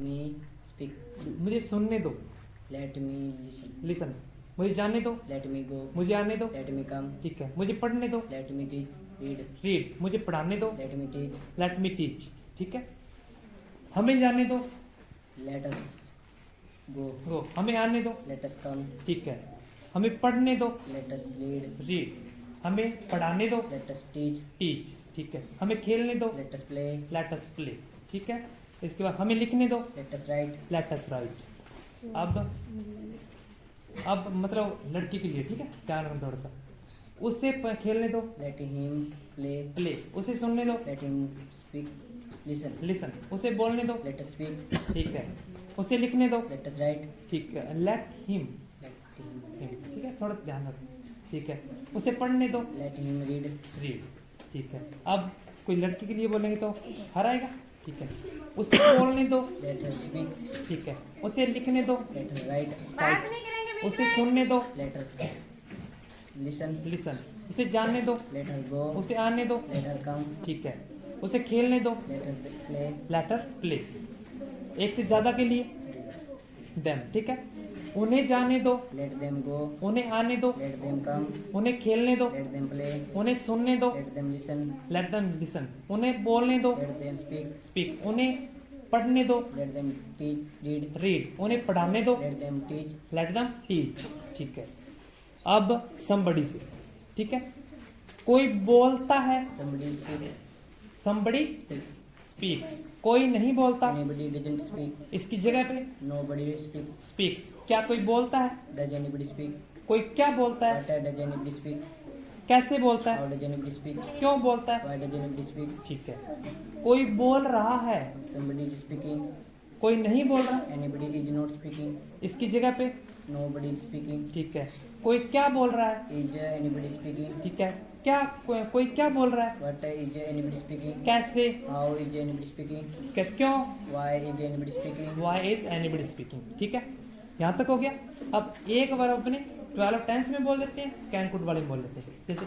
me speak. मुझे सुनने दो, Let me listen. लिसन। मुझे जाने दो, Let me go. मुझे आने दो, Let me come. ठीक है। मुझे पढ़ने दो, Let me read. रीड। मुझे पढ़ाने दो, Let me teach. Let me teach, ठीक है। हमें जाने दो, Let us go. गो। हमें आने दो, Let us come. ठीक है। हमें पढ़ने दो, Let us read. रीड। हमें पढ़ाने दो, Let us teach. टीच, ठीक है। हमें खेलने दो, Let us play. Let us play, ठीक है। इसके बाद हमें लिखने दो, Let us write. Let us right. अब मतलब लड़की के लिए, ठीक है, ध्यान रखना थोड़ा सा। उससे खेलने दो, Let him play. प्ले। उसे सुनने दो, Let him speak. Listen. Listen. उसे बोलने दो, Let us speak. ठीक है। उसे लिखने दो, Let us write. ठीक है। Let him, Let him. ठीक है, थोड़ा ध्यान रखो, ठीक है। उसे पढ़ने दो, Let him read. रीड, ठीक है। अब कोई लड़की के लिए बोलेंगे तो हर आएगा, ठीक है। उसे बोलने दो, Let her speak. ठीक है। उसे लिखने दो, Let her write. राइट। उसे सुनने दो, Let her listen. लिसन। उसे जानने दो, Let her go. उसे आने दो, Let her come. ठीक है। उसे खेलने दो, Let her play. Let her play. एक से ज्यादा के लिए देम, ठीक है। उन्हें जाने दो, Let them go. उन्हें आने दो, Let them come. उन्हें खेलने दो, Let them play. उन्हें सुनने दो, Let them listen. Let them listen. उन्हें बोलने दो, Let them speak. स्पीक। उन्हें पढ़ने दो, Let them teach. Read. Read. उन्हें पढ़ाने दो, Let them teach. Let them teach, ठीक है। अब somebody से, ठीक है। कोई बोलता है, Somebody speak. somebody Speaks. speaks। कोई नहीं बोलता, Anybody doesn't speak. इसकी जगह पे Nobody speaks. speaks। क्या कोई बोलता है? Does anybody speak? कोई क्या बोलता है? What does anybody speak? कैसे बोलता How है? does anybody speak? क्यों बोलता है? Why does anybody speak? ठीक है। कोई बोल रहा है, Somebody is speaking. कोई नहीं बोल रहा, Anybody is not speaking. इसकी जगह पे, Nobody is speaking. ठीक है। कोई क्या बोल रहा है, Is anybody speaking? ठीक है। क्या कोई क्या बोल रहा है, What is anybody speaking? कैसे, How is anybody speaking? क्यों, Why is anybody speaking? Why is anybody speaking, ठीक है। यहाँ तक हो गया। अब एक बार अपने 12 टेंस में बोल देते हैं, कैन कुड वाले में बोल देते हैं। जैसे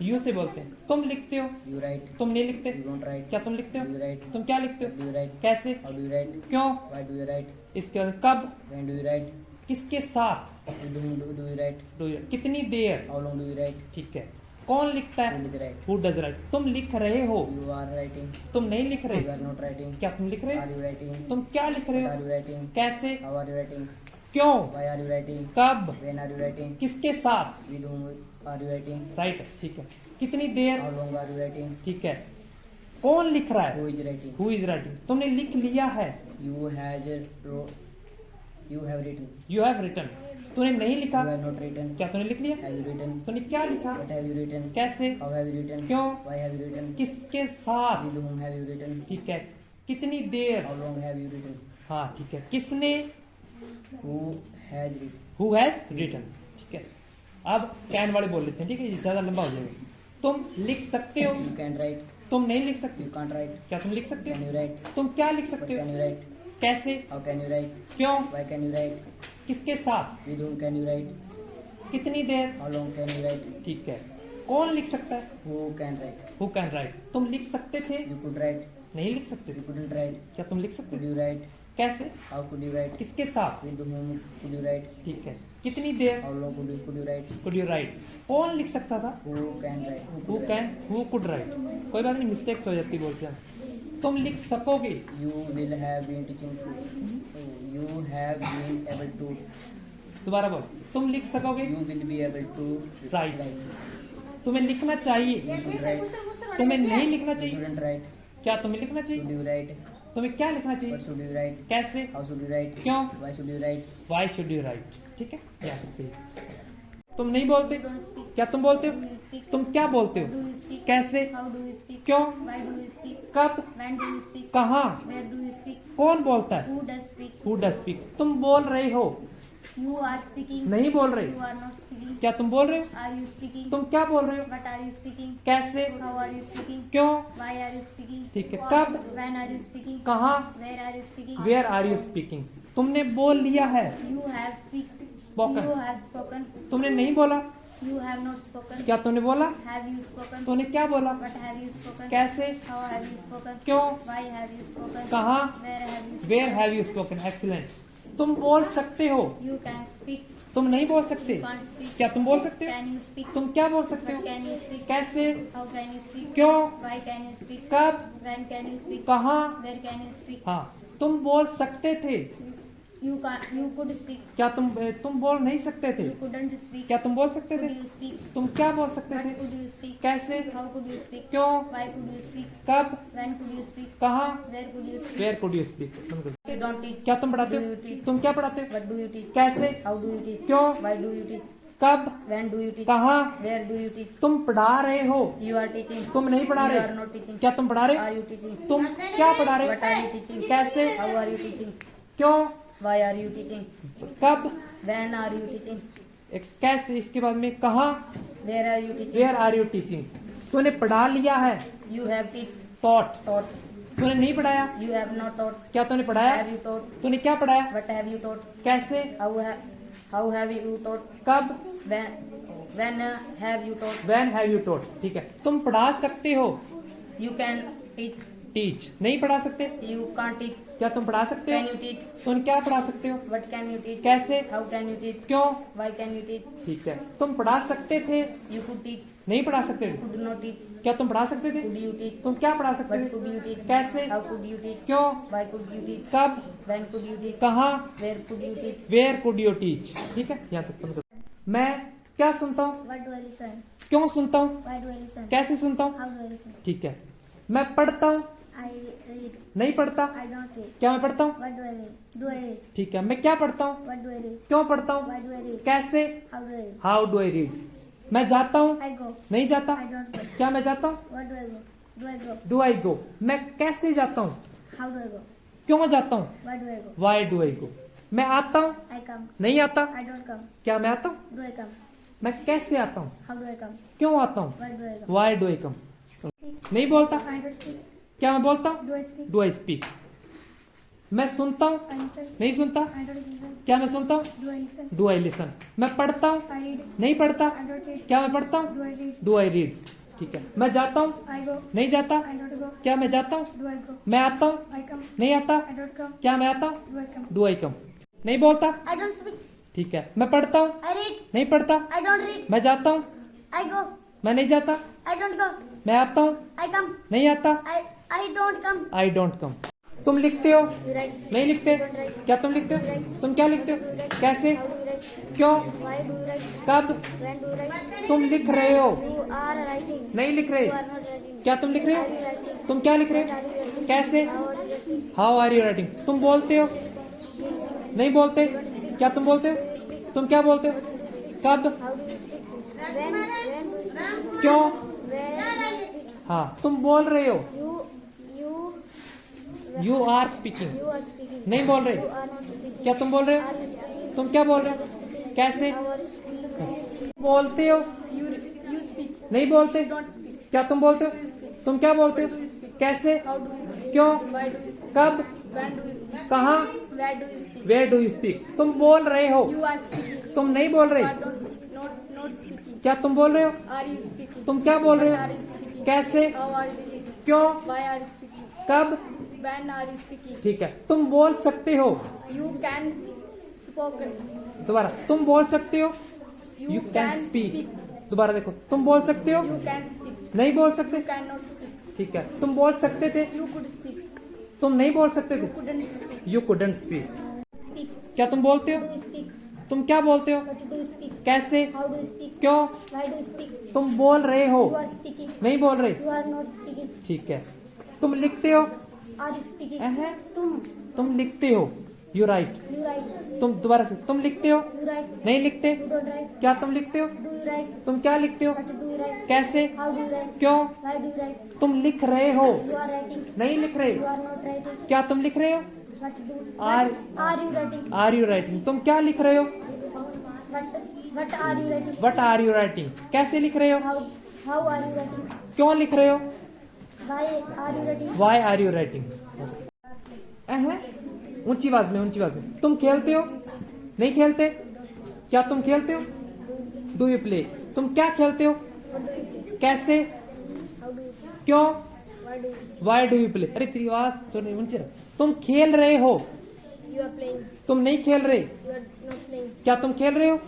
यू से बोलते हैं, तुम लिखते हो, You write. तुम नहीं लिखते, You don't write. क्या तुम लिखते Do हो, you write? तुम क्या लिखते What do हो, you write? कैसे, How do you write? क्यों, Why do you write? इसके बाद कब, When do you write? किसके साथ, With whom do you write? कितनी देर, How long do you write? ठीक है। कौन लिखता Who है, did you write? Who does right. तुम लिख रहे हो, You are writing. तुम नहीं लिख You रहे, are not writing. क्या तुम लिख रहे Are हो, you writing? तुम क्या लिख रहे What are हो, you writing? कैसे, How are you writing? क्यों, Why are you writing? कब, When are you writing? किसके साथ, With whom are you writing? Right, ठीक है। कितनी देर, How long are you writing? ठीक है। कौन लिख रहा है, Who is writing? Who is writing. तुमने लिख लिया है, You have You have written. You have written. तूने नहीं लिखा, You have not written. क्या तूने लिख लिया, Have you written? तूने क्या लिखा, What have you written? कैसे, How have you written? क्यों, Why have you written? किसके साथ, With whom have you written? ठीक है। कितनी देर, How long have you written? हाँ ठीक है। किसने, Who has written? Who has written, ठीक है। अब कैन वाले बोल लेते हैं, ठीक है, ये ज्यादा लंबा हो जाएगा। तुम लिख सकते हो, You can write. तुम नहीं लिख सकते, You can't write. क्या तुम लिख सकते Can हो, you write? तुम क्या लिख What सकते can हो, you write? कैसे, How can you write? क्यों, Why can you write? किसके साथ, With whom can you write? कितनी देर, How long can you write? ठीक है। कौन लिख सकता है, Who can write? Who can write. तुम लिख सकते थे, You could write. नहीं लिख सकते You थे, couldn't write. क्या तुम लिख सकते Could थे, you write? कैसे, How could you write? किसके साथ, With whom could you write? ठीक है। कितनी देर, How long could you write? Could you right. कौन लिख सकता था, Who can write? Who could write? Can, who could write. कोई बात नहीं, मिस्टेक्स हो जाती बोलते हैं। तुम लिख सकोगे, You will have been teaching to. You have been able to. दोबारा बोल, तुम लिख सकोगे, You will be able to Right. write. तुम्हें लिखना चाहिए, You should write. तुम्हें नहीं लिखना You चाहिए, shouldn't write. क्या तुम्हें लिखना Should चाहिए, you write? तुम्हें क्या लिखना What चाहिए, should you write? कैसे, How should you write? क्यों, Why should you write? Why should you right, ठीक है। या फिर सही। तुम नहीं बोलते, Don't speak. क्या तुम बोलते Do हो, you speak? तुम क्या बोलते Do हो, you speak? कैसे, How do you speak? क्यों, Why do you speak? कब, When do you speak? कहाँ, Where do you speak? कौन बोलता है, Who does speak? Who does speak. तुम बोल रहे हो, You are speaking. नहीं बोल रहे, You are not speaking. क्या तुम बोल रहे हो, Are you speaking? तुम क्या बोल रहे हो, What are you speaking? कैसे, How are you speaking? क्यों, Why are you speaking? ठीक है। कब, When are you speaking? कहाँ, Where are you speaking? Where are you speaking. तुमने बोल लिया है, You have speak. Spoken. You have spoken. तुमने नहीं बोला, You have not spoken. क्या तूने बोला? Have you spoken? तूने क्या बोला? What have you spoken? कैसे? How have you spoken? क्यों? Why have you spoken? कहाँ? Where have you spoken? Where have you spoken? Excellent. तुम बोल सकते हो, You can speak. तुम नहीं बोल सकते। You can't speak. क्या तुम बोल सकते हो? Can you speak? तुम क्या बोल सकते What हो? can you speak? कैसे? How can you speak? क्यों? Why can you speak? कब? When can you speak? कहाँ? Where can you speak? हाँ, तुम बोल सकते थे। You can't. You could speak. क्या तुम बोल नहीं सकते थे? You couldn't speak. क्या तुम बोल सकते Could थे? you speak? तुम क्या बोल सकते What थे? could you speak? कैसे? How could you speak? क्यों? Why could you speak? कब? When could you speak? कहाँ? Where could you speak? Where could you speak? You don't teach. क्या तुम पढ़ाते Do you हो? teach? तुम क्या पढ़ाते हो? What do you teach? कैसे? How do you teach? क्यों? Why do you teach? कब? When do you teach? कहाँ? Where do you teach? तुम पढ़ा रहे हो, You are teaching. तुम नहीं पढ़ा You are रहे। not teaching. क्या तुम पढ़ा रहे? Are you teaching? तुम क्या पढ़ा रहे? What are you teaching? कैसे? How are you teaching? क्यों? Why are you teaching? कब? When are you teaching? कैसे? इसके बाद में कहाँ? Where are you teaching? Where are you teaching? तूने पढ़ा लिया है, You have teach. Taught. Taught. तूने नहीं पढ़ाया। You have not taught. क्या तूने पढ़ाया? Have you taught? तूने क्या पढ़ाया? What have you taught? कैसे? How have you taught? कब? When have you taught? When have you taught? ठीक है, तुम पढ़ा सकते हो, You can teach. टीच। नहीं पढ़ा सकते। You can't teach. क्या तुम पढ़ा सकते Can हो? you teach? तुम क्या पढ़ा सकते हो? What can you teach? कैसे? How can you teach? क्यों? Why can you teach? ठीक है, तुम पढ़ा सकते थे, You could teach. नहीं पढ़ा सकते थे। Could not teach. क्या तुम पढ़ा सकते थे? Could you teach? तुम क्या पढ़ा सकते What could थे? you teach? कैसे? How could you teach? क्यों? Why could you teach? कब? When could you teach? कहाँ? Where could you teach? Where could you teach? ठीक है, यहाँ तक बंद करो। मैं क्या सुनता हूँ? What do I listen? क्यों सुनता हूँ? Why do I listen? कैसे सुनता हूँ? How do I listen? ठीक है, मैं पढ़ता हूँ, I read. नहीं पढ़ता। I don't read. क्या मैं पढ़ता हूँ? What do I read? Do I read? ठीक है, मैं क्या पढ़ता हूँ? What do I read? क्यों पढ़ता हूँ? Why do I read? कैसे? How do I read? How do I read? मैं जाता हूँ, I go. नहीं जाता। I don't go. क्या मैं जाता हूँ? What do I go? Do I go? Do I go? मैं कैसे जाता हूँ? How do I go? क्यों जाता हूँ? Why do I go? Why do I go? मैं आता हूँ, I come. नहीं आता। I don't come. क्या मैं आता हूँ? Do I come? मैं कैसे आता हूँ? How do I come? क्यों आता हूँ? Why do I come? Why do I come? नहीं बोलता। I don't speak. क्या मैं बोलता हूँ? Do I speak? Do I speak? मैं सुनता हूँ, I listen. नहीं सुनता। I don't listen. क्या मैं सुनता हूँ? Do I listen? Do I listen? मैं पढ़ता हूँ, I read. नहीं पढ़ता। I don't read. क्या मैं पढ़ता हूँ? Do I read? Do I read? ठीक है, मैं जाता हूँ, I go. नहीं जाता। I don't go. क्या मैं जाता हूँ? Do I go? मैं आता हूँ, I come. नहीं आता। I don't come. क्या मैं आता हूँ? Do I come? Do I come? नहीं बोलता। I don't speak. ठीक है, मैं पढ़ता हूँ, I read. नहीं पढ़ता। I don't read. मैं जाता हूँ, I go. मैं नहीं जाता। I don't go. मैं आता हूँ, I come. नहीं आता। I don't come. I don't come. तुम लिखते हो, You write. नहीं लिखते। क्या तुम लिखते हो? तुम क्या लिखते हो? कैसे? How do you write? क्यों? Why do you write? कब? When do you write? तुम लिख रहे हो, You are writing. नहीं लिख रहे। You are not writing. क्या तुम लिख रहे Are you हो? writing? तुम क्या लिख रहे What are you हो? writing? कैसे? How are you writing? How are you writing? तुम बोलते हो, You speak. नहीं बोलते। क्या तुम बोलते हो? तुम क्या बोलते हो? कब? How do you speak? When do you speak? क्यों? Where do you speak? हाँ, तुम बोल रहे हो। You are speaking, You are speaking. नहीं बोल रहे। You are not speaking. क्या तुम बोल रहे Are हो? you speaking? तुम क्या बोल रहे हो? कैसे? How are you speaking? बोलते हो, You speak. नहीं बोलते। Don't speak. क्या तुम बोलते हो? तुम क्या बोलते हो? कैसे? How do you speak? क्यों? Why do you speak? कब? When do you speak? कहाँ? Where do you speak? Where do you speak? तुम बोल रहे हो, You are speaking. तुम नहीं बोल रहे। You are not speaking. Not speaking. क्या तुम बोल रहे हो? Are you speaking? तुम क्या बोल रहे What are हो? you speaking? कैसे? How are you speaking? क्यों? Why are you speaking? कब? When are you speaking? ठीक है, तुम बोल सकते हो। You can spoken. दोबारा, तुम बोल सकते हो। You you can can speak. speak. दोबारा देखो, तुम बोल सकते हो, You can speak. नहीं बोल सकते। You cannot speak. ठीक है, तुम बोल सकते थे, You could speak. तुम नहीं बोल सकते थे। Couldn't speak. You couldn't speak. Speak. क्या तुम बोलते हो? Do you speak? तुम क्या बोलते हो? What do you speak? कैसे? How do you speak? क्यों? Why do you speak? तुम बोल रहे हो, You are speaking. नहीं बोल रहे। You are not speaking. ठीक है, तुम लिखते हो। Are you speaking? अहं, तुम लिखते हो। You right. You write. तुम दोबारा से, तुम लिखते हो, You write. नहीं लिखते। You don't write. क्या तुम लिखते हो? Do you write? तुम क्या लिखते हो? What do you write? कैसे? How do you write? क्यों? Why do you write? तुम लिख रहे हो, You are writing. नहीं लिख रहे। You are not writing. क्या तुम लिख रहे हो? What do? Are- Are you writing? Are you writing? तुम क्या लिख रहे हो? What are you writing? What are you writing? कैसे लिख रहे हो? How are you writing? क्यों लिख रहे हो? Why are you writing? Why are you writing? ऊंची आवाज में, ऊंची आवाज में। तुम खेलते हो, नहीं खेलते। क्या तुम खेलते हो? Do you play? तुम क्या खेलते हो? What do you play? कैसे? How do you play? क्यों? Why do you play? Why do you play? अरे तेरी आवाज सुन ऊंची रख। तुम खेल रहे हो, You are playing. तुम नहीं खेल रहे। You are not playing. क्या तुम खेल रहे हो?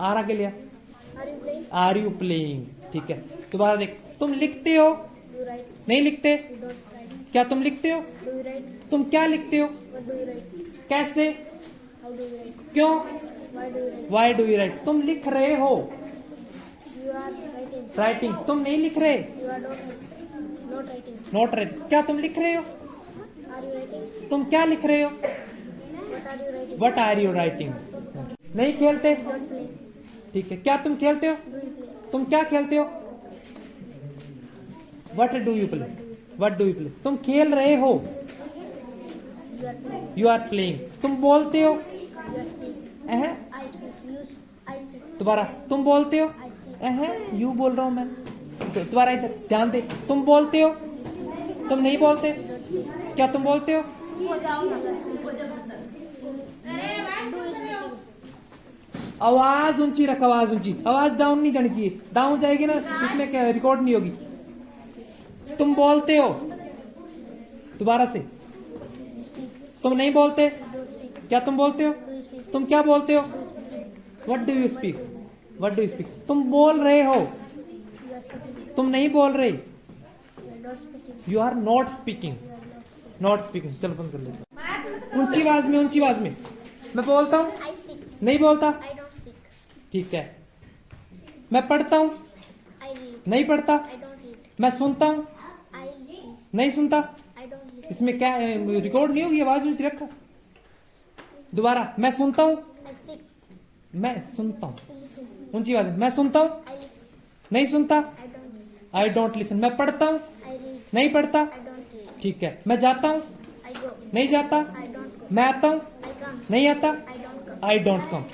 आर आगे लिया, Are you playing? Are you playing. ठीक है, दोबारा देख। तुम लिखते हो, You write. नहीं लिखते। You don't write. क्या तुम लिखते हो? Do you write? तुम क्या लिखते हो? What do you write? कैसे? How do you write? क्यों? Why do you write? Why do you right? तुम लिख रहे हो, You are writing. राइटिंग। तुम नहीं लिख रहे, You are not writing. Note रहे। क्या तुम लिख रहे हो? Are you writing? तुम क्या लिख रहे हो? What are you writing? What are you writing? नहीं खेलते। Don't play. ठीक है, क्या तुम खेलते हो? Do you play? तुम क्या खेलते हो? What do you play? What do you play? तुम खेल रहे हो, You are playing. You are playing. तुम बोलते हो, You are speaking. Uh. I speak. I speak. दोबारा, तुम बोलते हो, I speak. अह। यू बोल रहा हूं मैं। तो दोबारा इधर ध्यान दे। तुम बोलते हो, तुम नहीं बोलते। क्या तुम बोलते हो? आवाज ऊंची रख, आवाज ऊंची। आवाज डाउन नहीं जानी चाहिए, डाउन जाएगी ना उसमें क्या रिकॉर्ड नहीं होगी। तुम बोलते हो, दोबारा से। तुम नहीं बोलते। क्या तुम बोलते हो? तुम क्या बोलते हो? What do you speak? What do you speak? तुम बोल रहे हो, तुम नहीं बोल रहे। You are not speaking, not speaking. चलो बंद कर लेते। ऊंची आवाज में, ऊंची आवाज में। मैं बोलता हूँ, I speak. नहीं बोलता। I don't speak. ठीक है। मैं पढ़ता हूँ, I read. नहीं पढ़ता। I don't read. मैं सुनता हूँ, I listen. नहीं सुनता। I don't listen. इसमें क्या रिकॉर्ड नहीं होगी, आवाज ऊंची रखा। दोबारा, मैं सुनता हूँ, I speak. मैं सुनता हूँ, I listen. ऊंची आवाज में। मैं सुनता हूँ, I listen. नहीं सुनता। I don't listen. I don't listen. मैं पढ़ता हूँ, I read. नहीं पढ़ता। I don't read. ठीक है। मैं जाता हूँ, I go. नहीं जाता। I don't go. मैं आता हूँ, I come. नहीं आता। I don't come. I don't come.